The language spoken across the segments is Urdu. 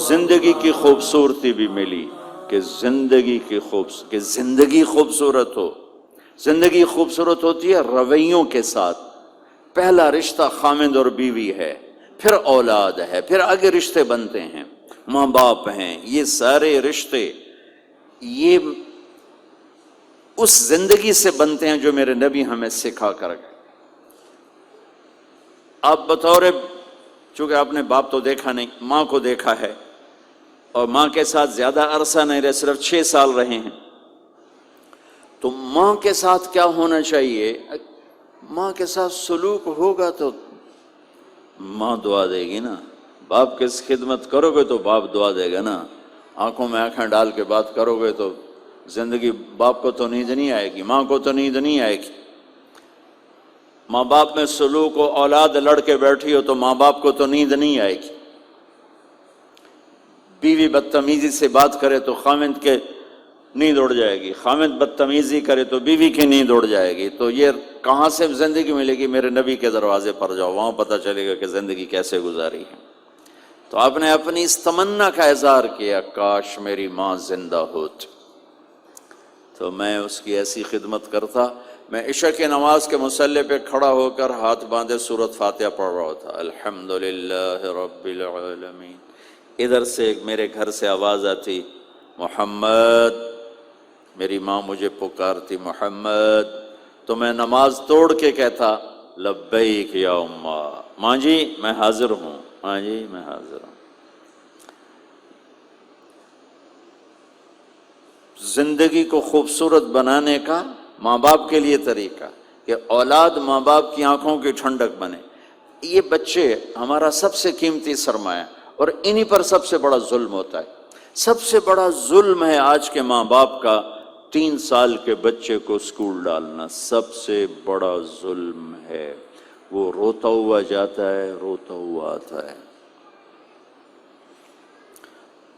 زندگی کی خوبصورتی بھی ملی کہ زندگی خوبصورت ہو. زندگی خوبصورت ہوتی ہے رویوں کے ساتھ. پہلا رشتہ خامند اور بیوی ہے، پھر اولاد ہے، پھر آگے رشتے بنتے ہیں، ماں باپ ہیں. یہ سارے رشتے یہ اس زندگی سے بنتے ہیں جو میرے نبی ہمیں سکھا کر گئے. آپ بطور، چونکہ آپ نے باپ تو دیکھا نہیں، ماں کو دیکھا ہے، اور ماں کے ساتھ زیادہ عرصہ نہیں رہے، صرف 6 سال رہے ہیں. تو ماں کے ساتھ کیا ہونا چاہیے؟ ماں کے ساتھ سلوک ہوگا تو ماں دعا دے گی نا. باپ کی خدمت کرو گے تو باپ دعا دے گا نا. آنکھوں میں آنکھیں ڈال کے بات کرو گے تو زندگی، باپ کو تو نیند نہیں آئے گی، ماں کو تو نیند نہیں آئے گی. ماں باپ میں سلوک و اولاد لڑ کے بیٹھی ہو تو ماں باپ کو تو نیند نہیں آئے گی. بیوی بدتمیزی سے بات کرے تو خامند کے نیند اڑ جائے گی، خامند بدتمیزی کرے تو بیوی کی نیند اڑ جائے گی. تو یہ کہاں سے زندگی ملے گی؟ میرے نبی کے دروازے پر جاؤ، وہاں پتہ چلے گا کہ زندگی کیسے گزاری ہے. تو آپ نے اپنی اس تمنا کا اظہار کیا، کاش میری ماں زندہ ہوتی تو میں اس کی ایسی خدمت کرتا. میں عشاء کی نماز کے مصلی پہ کھڑا ہو کر ہاتھ باندھے سورۃ فاتحہ پڑھ رہا تھا، الحمدللہ رب العالمین. ادھر سے میرے گھر سے آواز آتی، محمد. میری ماں مجھے پکارتی، محمد. تو میں نماز توڑ کے کہتا، لبیک یا اماں، ماں جی میں حاضر ہوں، ماں جی میں حاضر ہوں. زندگی کو خوبصورت بنانے کا ماں باپ کے لیے طریقہ کہ اولاد ماں باپ کی آنکھوں کی ٹھنڈک بنے. یہ بچے ہمارا سب سے قیمتی سرمایہ، اور انہی پر سب سے بڑا ظلم ہوتا ہے. سب سے بڑا ظلم ہے آج کے ماں باپ کا 3 سال کے بچے کو اسکول ڈالنا. سب سے بڑا ظلم ہے. وہ روتا ہوا جاتا ہے، روتا ہوا آتا ہے،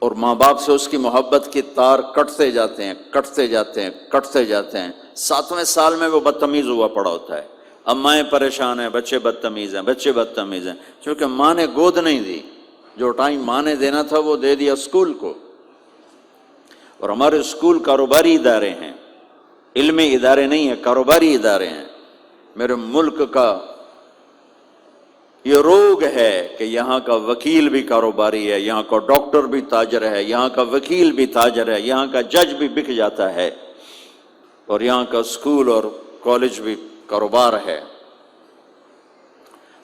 اور ماں باپ سے اس کی محبت کی تار کٹتے جاتے ہیں، کٹتے جاتے ہیں، کٹتے جاتے ہیں. 7ویں سال میں وہ بدتمیز ہوا پڑا ہوتا ہے. اب مائیں پریشان ہیں، بچے بدتمیز ہیں، بچے بدتمیز ہیں، کیونکہ ماں نے گود نہیں دی. جو ٹائم ماں نے دینا تھا وہ دے دیا اسکول کو. اور ہمارے اسکول کاروباری ادارے ہیں، علمی ادارے نہیں ہیں، کاروباری ادارے ہیں. میرے ملک کا یہ روگ ہے کہ یہاں کا وکیل بھی کاروباری ہے، یہاں کا ڈاکٹر بھی تاجر ہے، یہاں کا وکیل بھی تاجر ہے، یہاں کا جج بھی بک جاتا ہے، اور یہاں کا اسکول اور کالج بھی کاروبار ہے.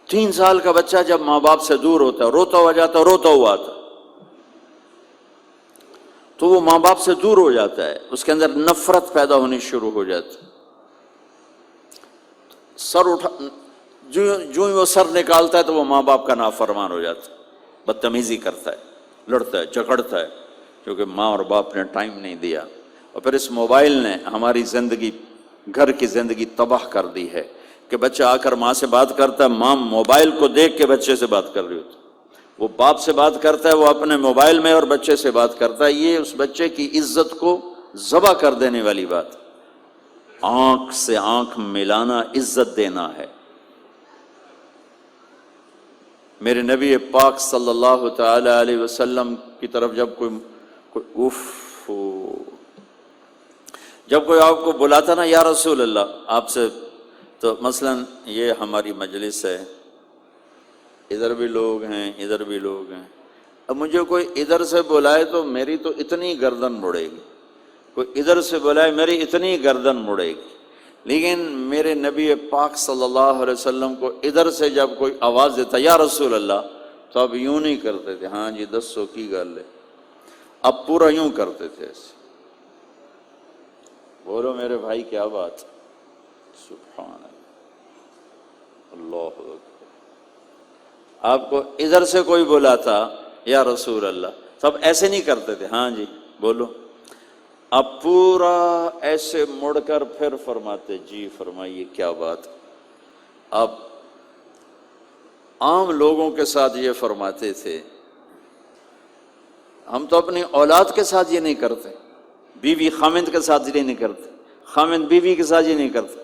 3 سال کا بچہ جب ماں باپ سے دور ہوتا ہے، روتا ہوا جاتا، روتا ہوا آتا، تو وہ ماں باپ سے دور ہو جاتا ہے، اس کے اندر نفرت پیدا ہونی شروع ہو جاتی. سر اٹھا، جو ہی وہ سر نکالتا ہے تو وہ ماں باپ کا نافرمان ہو جاتا ہے، بدتمیزی کرتا ہے، لڑتا ہے، جھگڑتا ہے، کیونکہ ماں اور باپ نے ٹائم نہیں دیا. اور پھر اس موبائل نے ہماری زندگی، گھر کی زندگی تباہ کر دی ہے کہ بچہ آ کر ماں سے بات کرتا ہے، ماں موبائل کو دیکھ کے بچے سے بات کر رہی ہوتی. وہ باپ سے بات کرتا ہے، وہ اپنے موبائل میں، اور بچے سے بات کرتا ہے. یہ اس بچے کی عزت کو ذبح کر دینے والی بات. آنکھ سے آنکھ ملانا عزت دینا ہے. میرے نبی پاک صلی اللہ تعالی علیہ وسلم کی طرف جب جب کوئی آپ کو بلاتا نا، یا رسول اللہ آپ سے، تو مثلا یہ ہماری مجلس ہے، ادھر بھی لوگ ہیں، ادھر بھی لوگ ہیں. اب مجھے کوئی ادھر سے بلائے تو میری تو اتنی گردن مڑے گی، کوئی ادھر سے بلائے میری اتنی گردن مڑے گی. لیکن میرے نبی پاک صلی اللہ علیہ وسلم کو ادھر سے جب کوئی آواز دیتا، یا رسول اللہ، تو اب یوں نہیں کرتے تھے، ہاں جی دسو کی گل ہے. اب پورا یوں کرتے تھے ایسے. بولو میرے بھائی کیا بات، سبحان اللہ، اللہ اکبر. آپ کو ادھر سے کوئی بلاتا یا رسول اللہ، سب ایسے نہیں کرتے تھے، ہاں جی بولو. اب پورا ایسے مڑ کر پھر فرماتے، جی فرمائیے کیا بات. اب عام لوگوں کے ساتھ یہ فرماتے تھے. ہم تو اپنی اولاد کے ساتھ یہ نہیں کرتے، بیوی خامند کے ساتھ یہ نہیں کرتے، خامند بیوی کے ساتھ یہ نہیں کرتے.